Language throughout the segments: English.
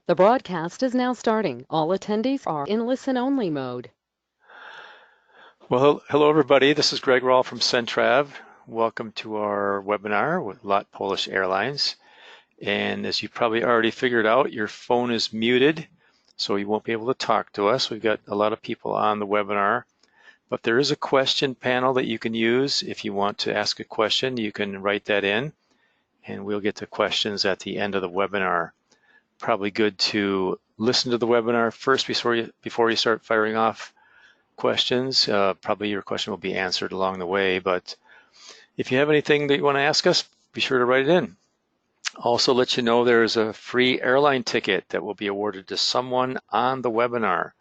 The broadcast is now starting. All attendees are in listen-only mode. Well, hello everybody. This is Greg Rawl from Centrav. Welcome to our webinar with LOT Polish Airlines. And as you probably already figured out, your phone is muted, so you won't be able to talk to us. We've got a lot of people on the webinar, but there is a question panel that you can use. If you want to ask a question, you can write that in, and we'll get to questions at the end of the webinar. Probably good to listen to the webinar first before you start firing off questions. Probably your question will be answered along the way, but if you have anything that you want to ask us, be sure to write it in. Also let you know there's a free airline ticket that will be awarded to someone on the webinar.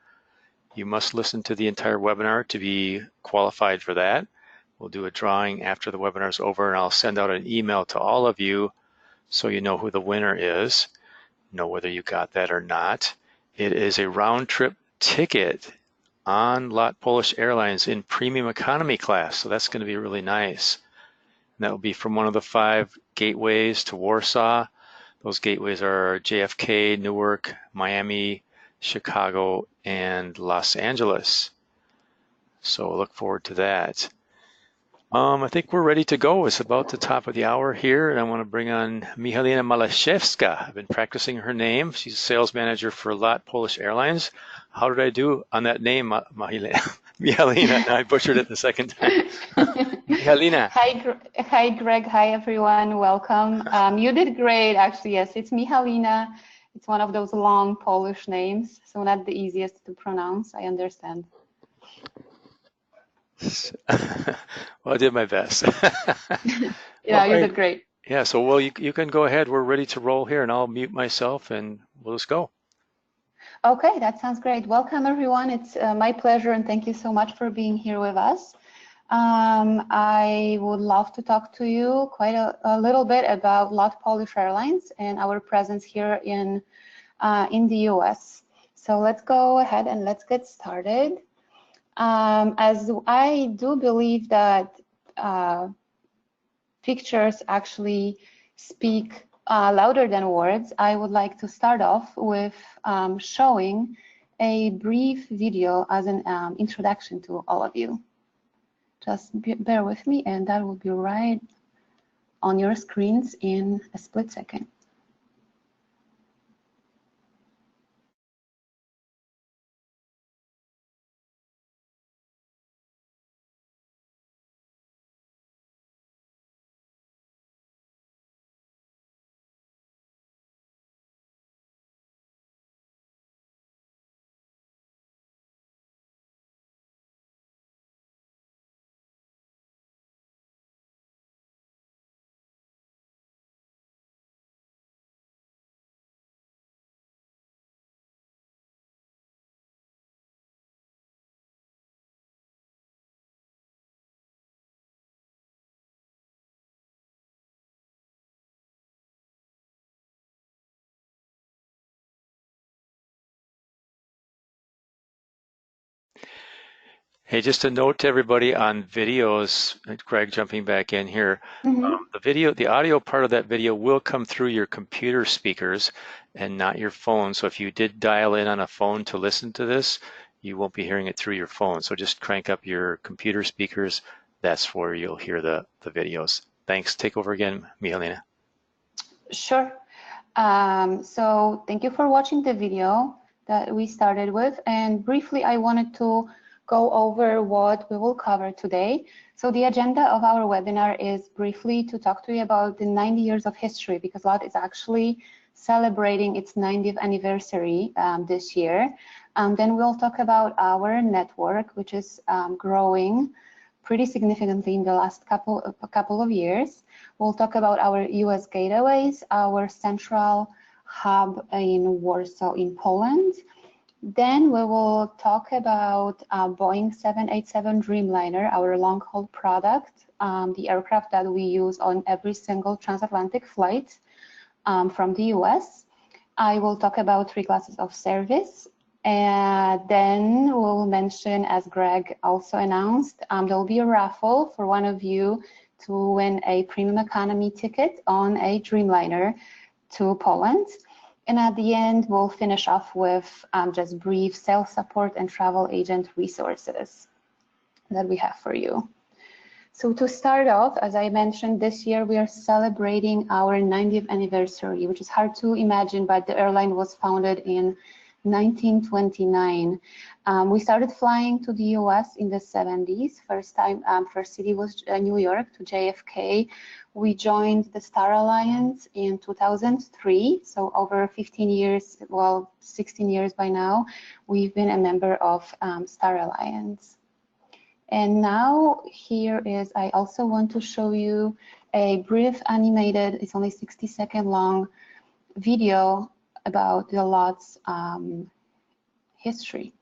You must listen to the entire webinar to be qualified for that. We'll do a drawing after the webinar is over, and I'll send out an email to all of you so you know who the winner is, know whether you got that or not. It is a round trip ticket on LOT Polish Airlines in premium economy class. So that's going to be really nice. And that will be from one of the 5 gateways to Warsaw. Those gateways are JFK, Newark, Miami, Chicago, and Los Angeles. So look forward to that. I think we're ready to go. It's about the top of the hour here, and I want to bring on Michalina Malashevska. I've been practicing her name. She's a sales manager for LOT Polish Airlines. How did I do on that name, Michalina? I butchered it the second time. Michalina. Hi, Greg. Hi, everyone. Welcome. You did great, actually. Yes, it's Michalina. It's one of those long Polish names, so not the easiest to pronounce. I understand. Well, I did my best. Yeah, you did great. Yeah, so well, you can go ahead. We're ready to roll here, and I'll mute myself, and we'll just go. Okay, that sounds great. Welcome, everyone. It's my pleasure, and thank you so much for being here with us. I would love to talk to you quite a little bit about LOT Polish Airlines and our presence here in the US. So let's go ahead and let's get started. As I do believe that pictures actually speak louder than words, I would like to start off with showing a brief video as an introduction to all of you. Just bear with me, and that will be right on your screens in a split second. Hey, just a note to everybody on videos, Greg jumping back in here. The audio part of that video will come through your computer speakers and not your phone. So if you did dial in on a phone to listen to this, you won't be hearing it through your phone. So just crank up your computer speakers. That's where you'll hear the videos. Thanks. Take over again, Michalina. Sure. So thank you for watching the video that we started with. And briefly, I wanted to go over what we will cover today. So the agenda of our webinar is briefly to talk to you about the 90 years of history, because LOT is actually celebrating its 90th anniversary this year. Then we'll talk about our network, which is growing pretty significantly in the last couple of years. We'll talk about our US gateways, our central hub in Warsaw in Poland. Then we will talk about Boeing 787 Dreamliner, our long-haul product, the aircraft that we use on every single transatlantic flight from the US. I will talk about 3 classes of service. And then we'll mention, as Greg also announced, there will be a raffle for one of you to win a premium economy ticket on a Dreamliner to Poland. And at the end, we'll finish off with just brief sales support and travel agent resources that we have for you. So to start off, as I mentioned, this year we are celebrating our 90th anniversary, which is hard to imagine, but the airline was founded in 1929. We started flying to the US in the 70s. First city was New York to JFK. We joined the Star Alliance in 2003. So over 15 years, well, 16 years by now, we've been a member of Star Alliance. And now here is, I also want to show you a brief animated, it's only 60-second long video about the LOT's history.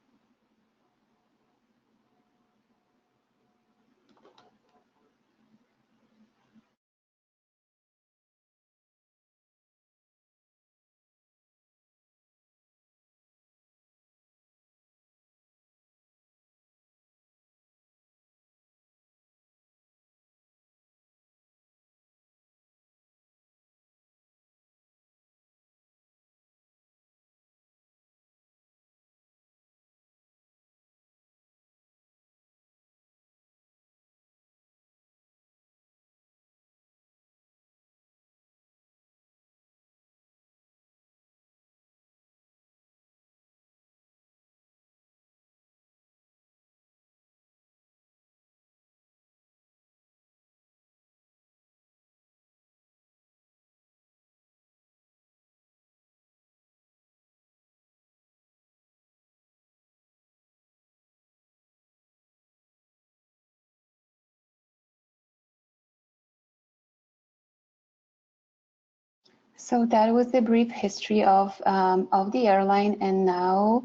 So that was the brief history of the airline, and now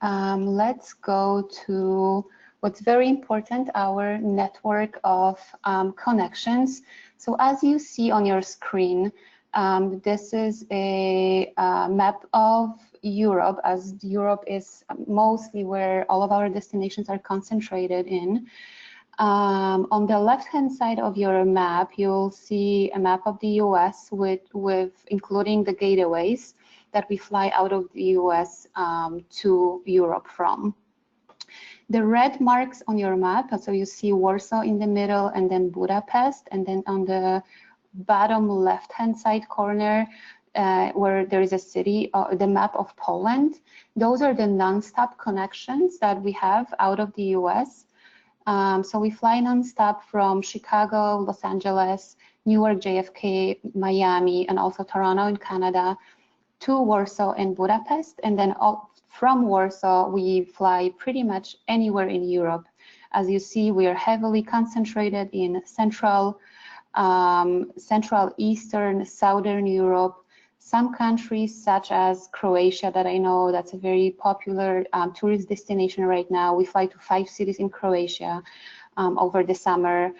let's go to what's very important, our network of connections. So as you see on your screen, this is a map of Europe, as Europe is mostly where all of our destinations are concentrated in. On the left-hand side of your map, you'll see a map of the US with including the gateways that we fly out of the US to Europe from. The red marks on your map, so you see Warsaw in the middle and then Budapest, and then on the bottom left-hand side corner where there is a city, the map of Poland. Those are the non-stop connections that we have out of the US. So we fly nonstop from Chicago, Los Angeles, Newark, JFK, Miami, and also Toronto in Canada to Warsaw and Budapest. And then from Warsaw, we fly pretty much anywhere in Europe. As you see, we are heavily concentrated in Central, Eastern, Southern Europe. Some countries such as Croatia, that I know that's a very popular tourist destination right now. We fly to 5 cities in Croatia over the summer.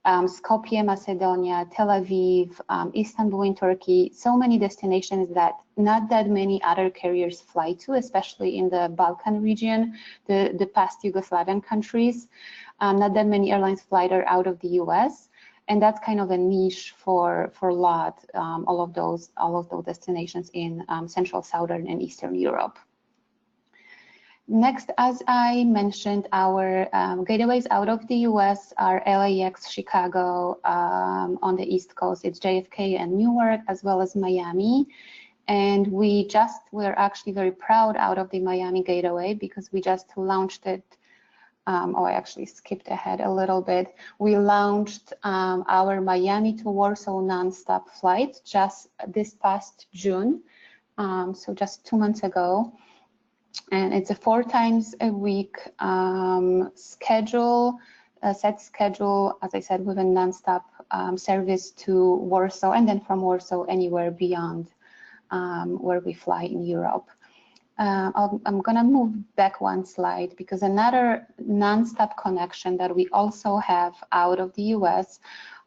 Skopje, Macedonia, Tel Aviv, Istanbul in Turkey. So many destinations that not that many other carriers fly to, especially in the Balkan region, the past Yugoslavian countries. Not that many airlines fly there out of the US. And that's kind of a niche for LOT, all of those destinations in Central, Southern, and Eastern Europe. Next, as I mentioned, our gateways out of the US are LAX, Chicago, on the East Coast, it's JFK and Newark, as well as Miami. And we're actually very proud out of the Miami gateway because we just launched it. I actually skipped ahead a little bit. We launched our Miami to Warsaw nonstop flight just this past June, so just 2 months ago. And it's a 4 times a week schedule, set schedule, as I said, with a nonstop service to Warsaw, and then from Warsaw anywhere beyond where we fly in Europe. I'm gonna move back 1 slide because another nonstop connection that we also have out of the US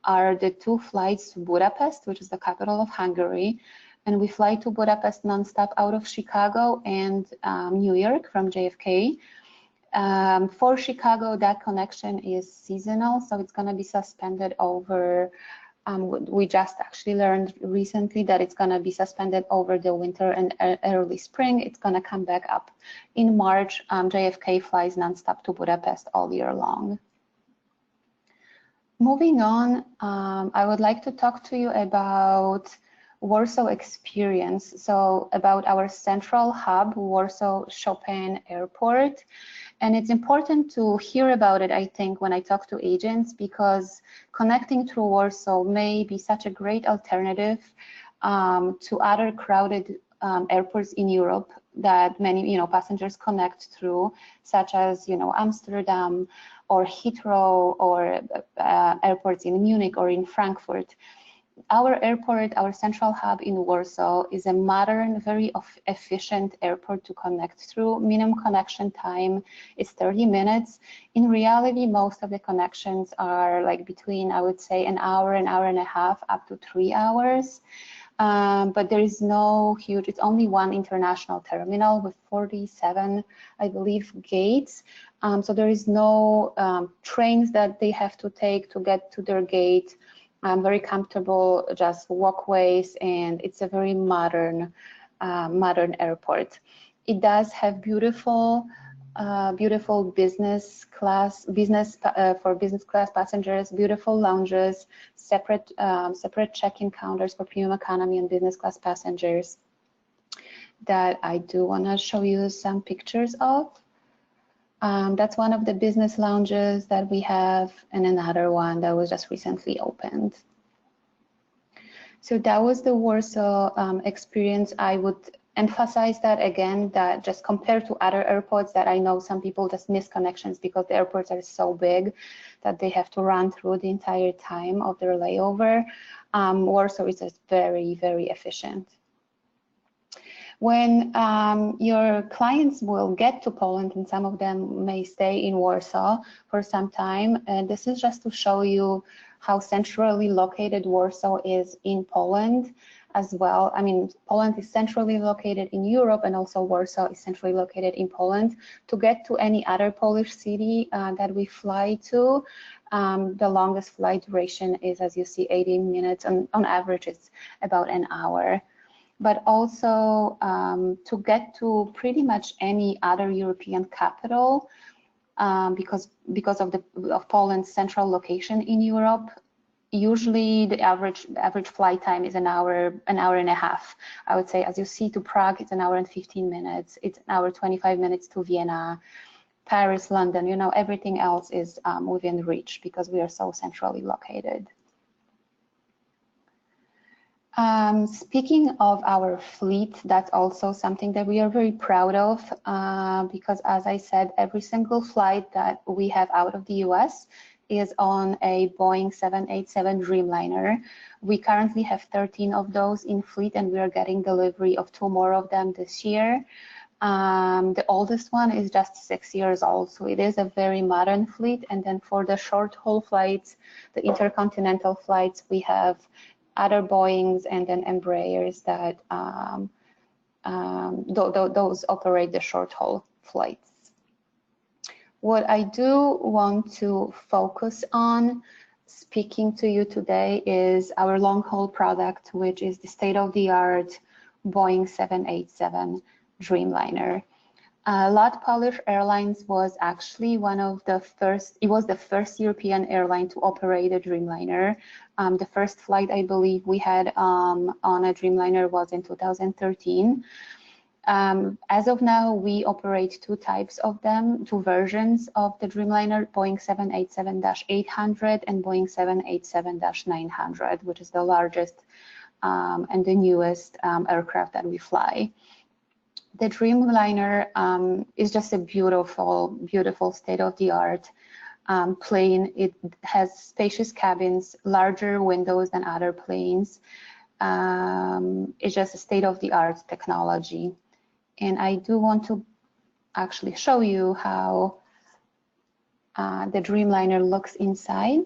are the 2 flights to Budapest, which is the capital of Hungary. And we fly to Budapest nonstop out of Chicago and New York from JFK. For Chicago, that connection is seasonal, so it's gonna be suspended over We just actually learned recently that it's going to be suspended over the winter and early spring. It's going to come back up in March. JFK flies nonstop to Budapest all year long. Moving on, I would like to talk to you about Warsaw experience. So about our central hub, Warsaw Chopin Airport. And it's important to hear about it, I think, when I talk to agents, because connecting through Warsaw may be such a great alternative to other crowded airports in Europe that many passengers connect through, such as Amsterdam or Heathrow or airports in Munich or in Frankfurt. Our airport, our central hub in Warsaw, is a modern, very efficient airport to connect through. Minimum connection time is 30 minutes. In reality, most of the connections are like between, I would say, an hour and a half, up to 3 hours. But there is no huge, it's only one international terminal with 47, I believe, gates. So there is no trains that they have to take to get to their gate. Very comfortable, just walkways, and it's a very modern airport. It does have beautiful business class passengers, beautiful lounges, separate check-in counters for premium economy and business class passengers that I do want to show you some pictures of. That's one of the business lounges that we have, and another one that was just recently opened. So that was the Warsaw experience. I would emphasize that again, that just compared to other airports that I know some people just miss connections because the airports are so big that they have to run through the entire time of their layover. Warsaw is just very, very efficient. When your clients will get to Poland, and some of them may stay in Warsaw for some time, this is just to show you how centrally located Warsaw is in Poland as well. I mean, Poland is centrally located in Europe, and also Warsaw is centrally located in Poland. To get to any other Polish city that we fly to, the longest flight duration is, as you see, 18 minutes. On average, it's about an hour. But also to get to pretty much any other European capital, because of Poland's central location in Europe, usually the average flight time is an hour and a half. I would say, as you see, to Prague, it's an hour and 15 minutes. It's an hour 25 minutes to Vienna, Paris, London. Everything else is within reach because we are so centrally located. Speaking of our fleet, that's also something that we are very proud of because, as I said, every single flight that we have out of the US is on a Boeing 787 Dreamliner. We currently have 13 of those in fleet, and we are getting delivery of 2 more of them this year. The oldest one is just 6 years old, so it is a very modern fleet. And then for the short-haul flights, the intercontinental flights, we have other Boeings and then Embraers that those operate the short-haul flights. What I do want to focus on speaking to you today is our long-haul product, which is the state-of-the-art Boeing 787 Dreamliner. LOT Polish Airlines was actually one of the first, it was the first European airline to operate a Dreamliner. The first flight I believe we had on a Dreamliner was in 2013. As of now, we operate 2 types of them, 2 versions of the Dreamliner, Boeing 787-800 and Boeing 787-900, which is the largest and the newest aircraft that we fly. The Dreamliner is just a beautiful, beautiful state-of-the-art plane. It has spacious cabins, larger windows than other planes. It's just a state-of-the-art technology. And I do want to actually show you how the Dreamliner looks inside.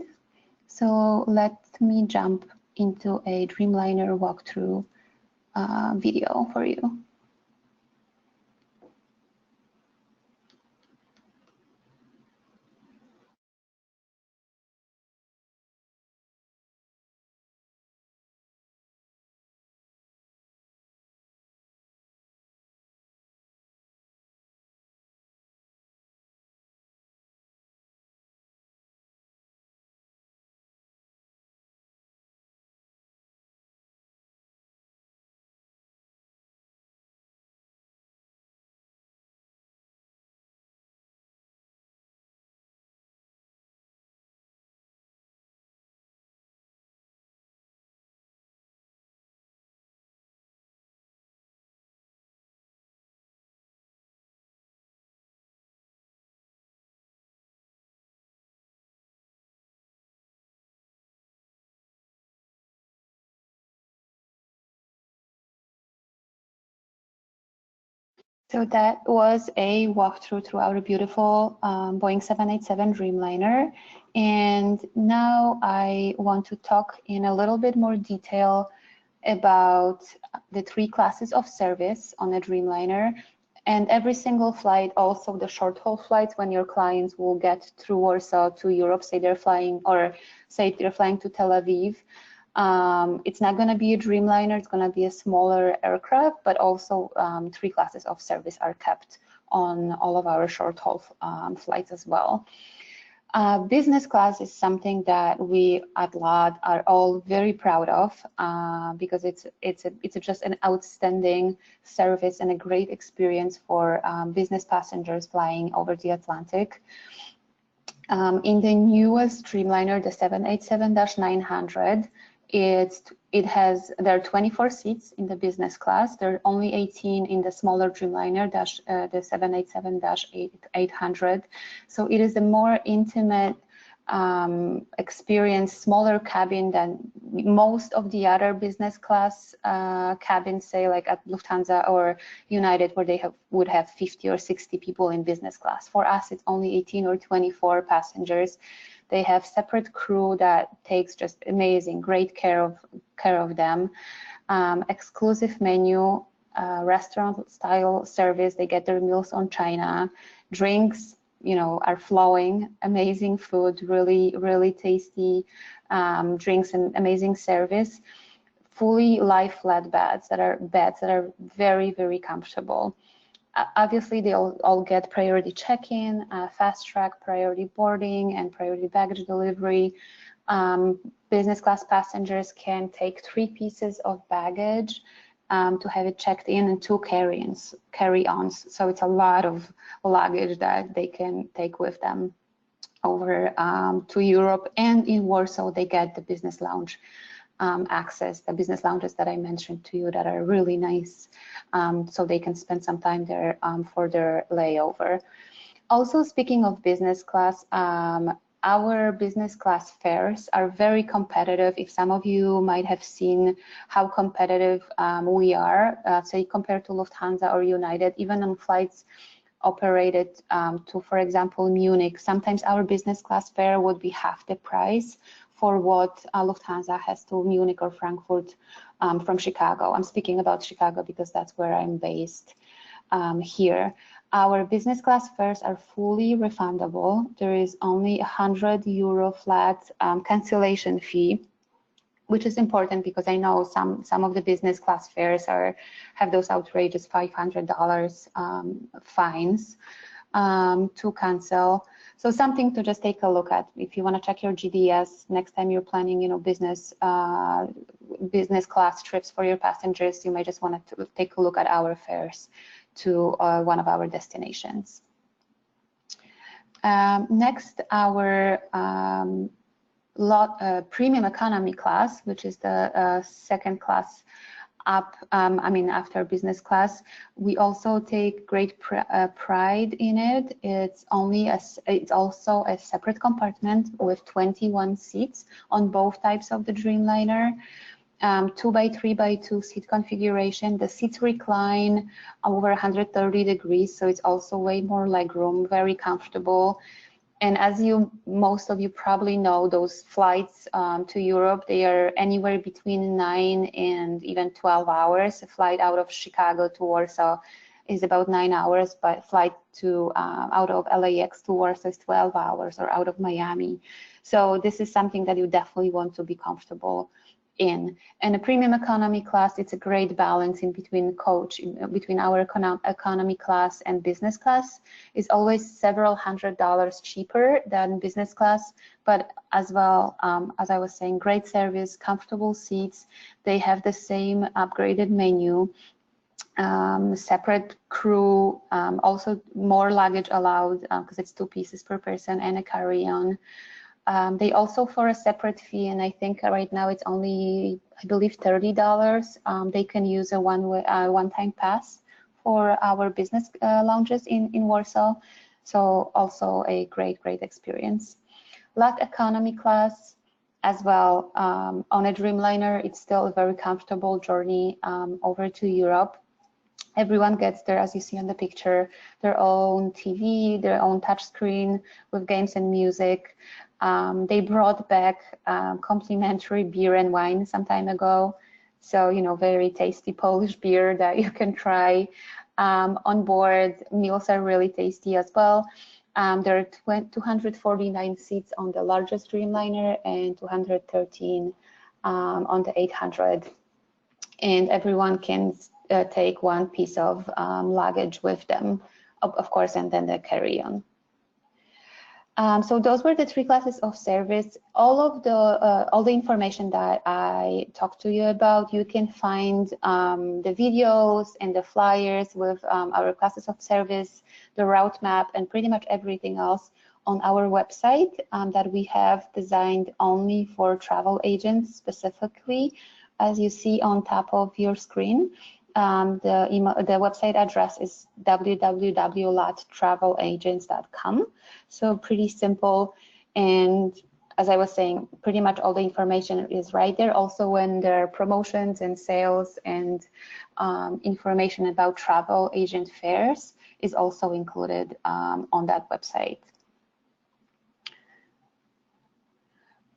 So let me jump into a Dreamliner walkthrough video for you. So that was a walkthrough through our beautiful Boeing 787 Dreamliner. And now I want to talk in a little bit more detail about the 3 classes of service on a Dreamliner. And every single flight, also the short-haul flights, when your clients will get through Warsaw to Europe, say they're flying to Tel Aviv, it's not going to be a Dreamliner, it's going to be a smaller aircraft, but also 3 classes of service are kept on all of our short-haul flights as well. Business class is something that we at LOT are all very proud of because it's just an outstanding service and a great experience for business passengers flying over the Atlantic. In the newest Dreamliner, the 787-900, there are 24 seats in the business class. There are only 18 in the smaller Dreamliner, the 787-800. So it is a more intimate experience, smaller cabin than most of the other business class cabins, say like at Lufthansa or United, where they would have 50 or 60 people in business class. For us, it's only 18 or 24 passengers. They have separate crew that takes just amazing, great care of them. Exclusive menu, restaurant-style service. They get their meals on China. Drinks, are flowing. Amazing food, really, really tasty drinks and amazing service. Fully lie-flat beds that are very, very comfortable. Obviously, they all get priority check-in, fast track priority boarding, and priority baggage delivery. Business class passengers can take 3 pieces of baggage to have it checked in, and 2 carry-ons. So it's a lot of luggage that they can take with them over to Europe. And in Warsaw, they get the business lounge access, the business lounges that I mentioned to you that are really nice, so they can spend some time there for their layover. Also, speaking of business class, our business class fares are very competitive. If some of you might have seen how competitive we are, say compared to Lufthansa or United, even on flights operated to, for example, Munich, sometimes our business class fare would be half the price for what Lufthansa has to Munich or Frankfurt from Chicago. I'm speaking about Chicago because that's where I'm based here. Our business class fares are fully refundable. There is only €100 flat cancellation fee, which is important because I know some of the business class fares have those outrageous $500 fines to cancel. So something to just take a look at if you want to check your GDS next time you're planning, business class trips for your passengers. You may just want to take a look at our fares to one of our destinations. Next, our premium economy class, which is the second class up, after business class. We also take great pride in it. It's also a separate compartment with 21 seats on both types of the Dreamliner. 2x3x2 seat configuration. The seats recline over 130 degrees, so it's also way more legroom, very comfortable. And as most of you probably know, those flights to Europe, they are anywhere between 9 and even 12 hours. A flight out of Chicago to Warsaw is about 9 hours, but flight out of LAX to Warsaw is 12 hours, or out of Miami. So this is something that you definitely want to be comfortable in. And a premium economy class, it's a great balance in between between our economy class and business class. It's always several $100s cheaper than business class, but as well, as I was saying, great service, comfortable seats. They have the same upgraded menu, separate crew, also more luggage allowed because it's 2 pieces per person, and a carry-on. They also, for a separate fee, and I think right now it's only, I believe, $30, they can use a one-time pass for our business lounges in Warsaw. So also a great experience. LOT economy class as well. On a Dreamliner, it's still a very comfortable journey over to Europe. Everyone gets there, as you see on the picture, their own TV, their own touchscreen with games and music. They brought back complimentary beer and wine some time ago. So, you know, very tasty Polish beer that you can try. On board, meals are really tasty as well. There are 249 seats on the largest Dreamliner and 213 on the 800. And everyone can take one piece of luggage with them, of course, and then the carry-on. So those were the 3 classes of service. All the information that I talked to you about, you can find the videos and the flyers with our classes of service, the route map, and pretty much everything else on our website that we have designed only for travel agents specifically. As you see on top of your screen, the website address is www.lottravelagents.com. So pretty simple. And as I was saying, pretty much all the information is right there. Also, when there are promotions and sales and information about travel agent fairs is also included on that website.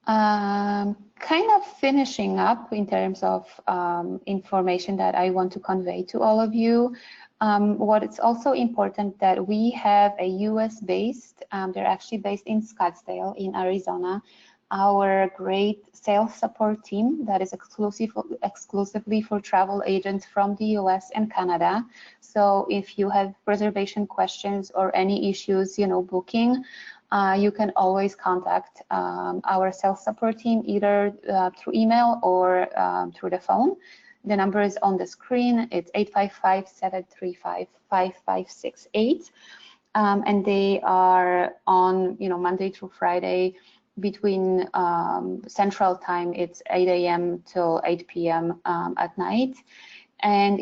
Kind of finishing up in terms of information that I want to convey to all of you. What is also important that we have a US based, they're actually based in Scottsdale in Arizona, our great sales support team that is exclusively for travel agents from the US and Canada. So if you have reservation questions or any issues, you know, booking, you can always contact our sales support team either through email or through the phone. The number is on the screen. It's 855-735-5568. And they are on, you know, Monday through Friday between Central Time. It's 8 a.m. till 8 p.m. At night. And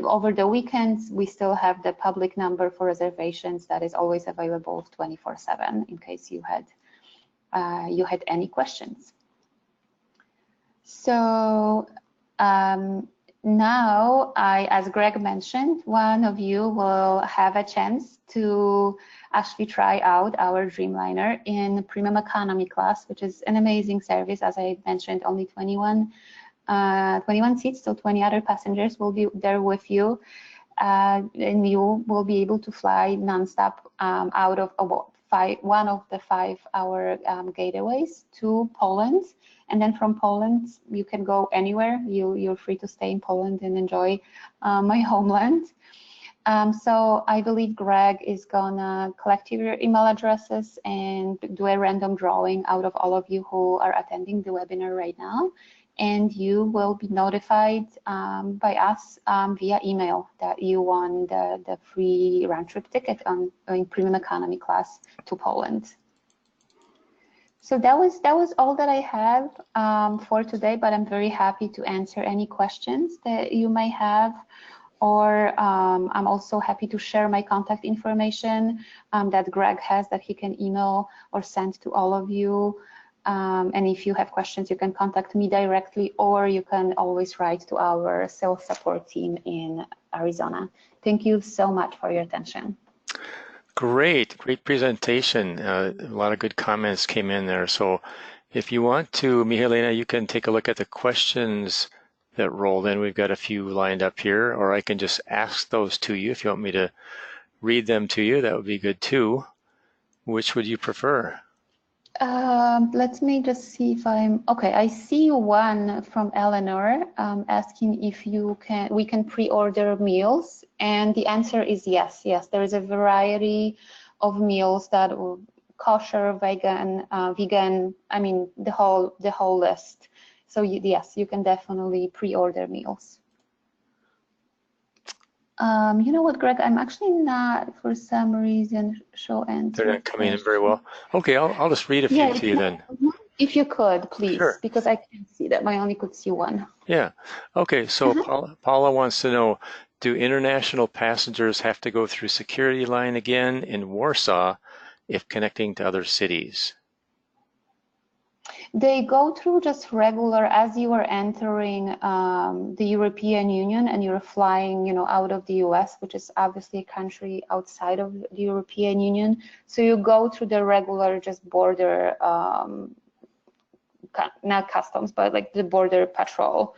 over the weekends, we still have the public number for reservations that is always available 24/7 in case you had any questions. So now, as Greg mentioned, one of you will have a chance to actually try out our Dreamliner in premium economy class, which is an amazing service. As I mentioned, only 21 seats, so 20 other passengers will be there with you, and you will be able to fly nonstop out of one of the 5-hour gateways to Poland, and then from Poland you can go anywhere. You're free to stay in Poland and enjoy my homeland. So I believe Greg is gonna collect your email addresses and do a random drawing out of all of you who are attending the webinar right now. And you will be notified by us via email that you won the free round-trip ticket in premium economy class to Poland. So that was all that I have for today, but I'm very happy to answer any questions that you may have, or I'm also happy to share my contact information that Greg has that he can email or send to all of you. And if you have questions, you can contact me directly, or you can always write to our sales support team in Arizona. Thank you so much for your attention. Great presentation. A lot of good comments came in there. So if you want to, Mihailena, you can take a look at the questions that rolled in. We've got a few lined up here, or I can just ask those to you. If you want me to read them to you, that would be good too. Which would you prefer? Let me just see if I'm okay. I see one from Eleanor asking if we can pre-order meals, and the answer is yes. Yes, there is a variety of meals that are kosher, vegan. I mean the whole list. So yes, you can definitely pre-order meals. You know what, Greg? I'm actually not, for some reason, show answer. They're not coming in very well. Okay, I'll just read a few to you then. If you could, please, sure. Because I can't see that. I only could see one. Yeah. Okay, so Paula wants to know, do international passengers have to go through security line again in Warsaw if connecting to other cities? They go through just regular, as you are entering the European Union and you're flying, out of the US, which is obviously a country outside of the European Union. So you go through the regular just border, not customs, but like the border patrol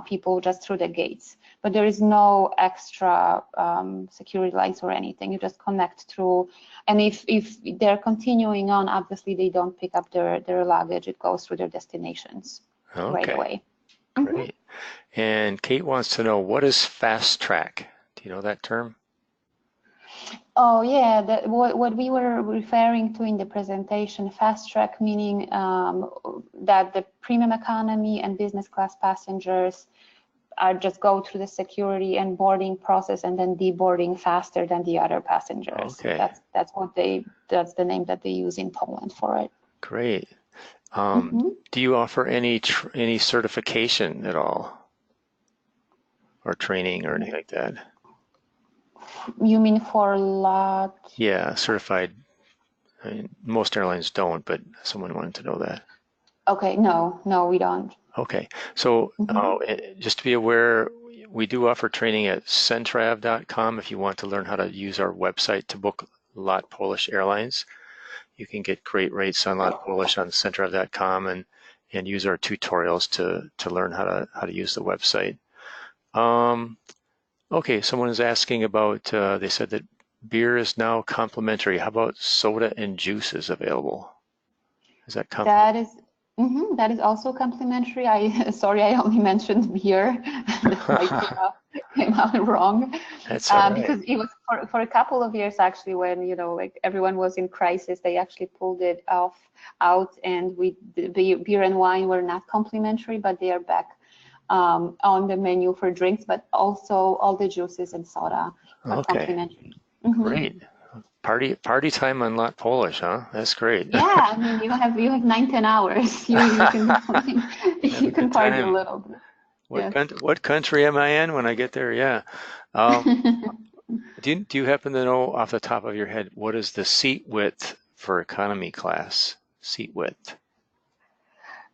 people just through the gates. But there is no extra security lights or anything. You just connect through. And if they're continuing on, obviously they don't pick up their luggage. It goes through their destinations right away. Great. And Kate wants to know, what is fast track? Do you know that term? Oh yeah, what we were referring to in the presentation, fast track, meaning that the premium economy and business class passengers are just go through the security and boarding process and then deboarding faster than the other passengers. Okay. That's the name that they use in Poland for it. Great. Do you offer any certification at all, or training or anything like that? You mean for LOT? Yeah, certified. I mean, most airlines don't, but someone wanted to know that. Okay, no, we don't. Okay, so just to be aware, we do offer training at Centrav.com. If you want to learn how to use our website to book LOT Polish Airlines, you can get great rates on LOT Polish on Centrav.com and use our tutorials to learn how to use the website. Okay, someone is asking about, they said that beer is now complimentary. How about soda and juices available? Is that complimentary? That is also complimentary. Sorry, I only mentioned beer. I came out wrong. That's all right. Because it was for a couple of years actually when like everyone was in crisis, they actually pulled it out, and the beer and wine were not complimentary, but they are back on the menu for drinks, but also all the juices and soda are complimentary. Great. Party time on LOT Polish, huh? That's great. Yeah, I mean you have 9-10 hours. You can do something. You can party a little bit. What country am I in when I get there? Yeah. Do you happen to know off the top of your head what is the seat width for economy class? Seat width.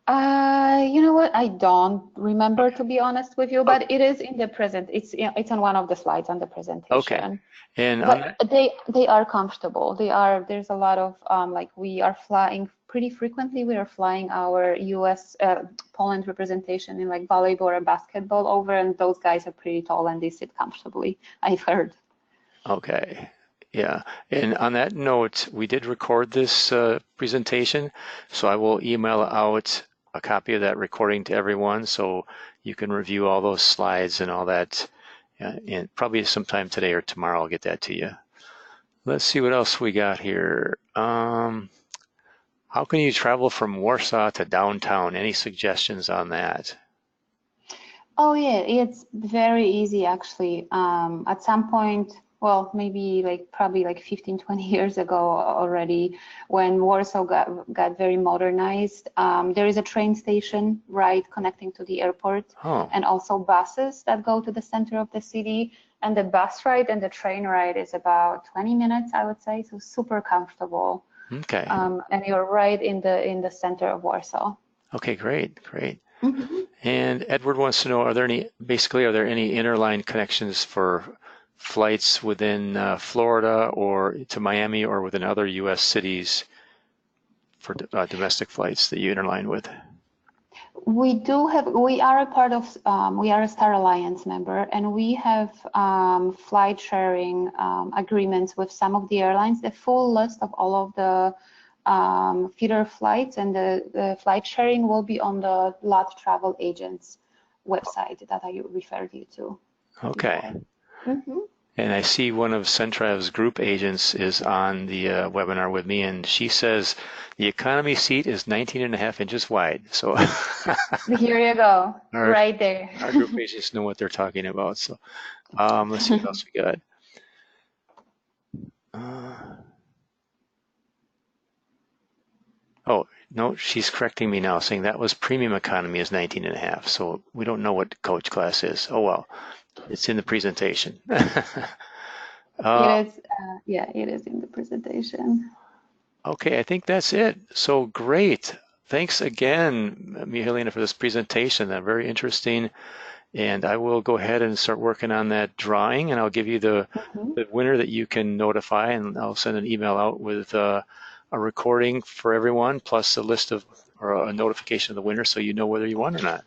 You know what? I don't remember, to be honest with you, but it is in the present. It's on one of the slides on the presentation. Okay. And but they are comfortable. There's a lot of like we are flying pretty frequently. We are flying our US Poland representation in like volleyball or basketball over, and those guys are pretty tall and they sit comfortably, I've heard. Okay. Yeah, and on that note, we did record this presentation, so I will email out a copy of that recording to everyone so you can review all those slides and all that, and probably sometime today or tomorrow I'll get that to you. Let's see what else we got here. How can you travel from Warsaw to downtown? Any suggestions on that? Oh yeah, it's very easy actually. At some point, well, maybe probably 15, 20 years ago already, when Warsaw got very modernized, there is a train station right connecting to the airport, and also buses that go to the center of the city. And the bus ride and the train ride is about 20 minutes, I would say, so super comfortable. Okay. And you're right in the center of Warsaw. Okay, great. And Edward wants to know, are there any interline connections for flights within Florida or to Miami or within other U.S. cities for domestic flights that you interline with? We are a Star Alliance member, and we have flight sharing agreements with some of the airlines. The full list of all of the feeder flights and the flight sharing will be on the LOT Travel Agents website that I referred you to. Okay. And I see one of Centrav's group agents is on the webinar with me, and she says the economy seat is 19.5 inches wide. So here you go, right there. Our group agents know what they're talking about. So let's see what else we got. Oh, no, she's correcting me now, saying that was premium economy is 19.5. So we don't know what coach class is. Oh, well. It's in the presentation. It is in the presentation. Okay, I think that's it. So great. thanks again, Mihalina, for this presentation. Very interesting. And I will go ahead and start working on that drawing, and I'll give you the winner that you can notify, and I'll send an email out with a recording for everyone, plus a list of, or a notification of the winner, so you know whether you won or not.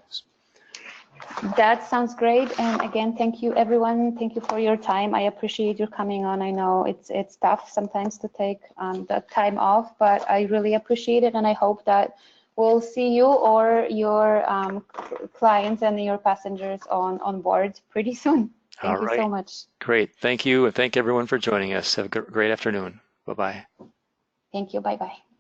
That sounds great. And again, thank you, everyone. Thank you for your time. I appreciate your coming on. I know it's tough sometimes to take the time off, but I really appreciate it, and I hope that we'll see you or your clients and your passengers on board pretty soon. Thank you so much. Great. Thank you, and thank everyone for joining us. Have a great afternoon. Bye-bye. Thank you. Bye-bye.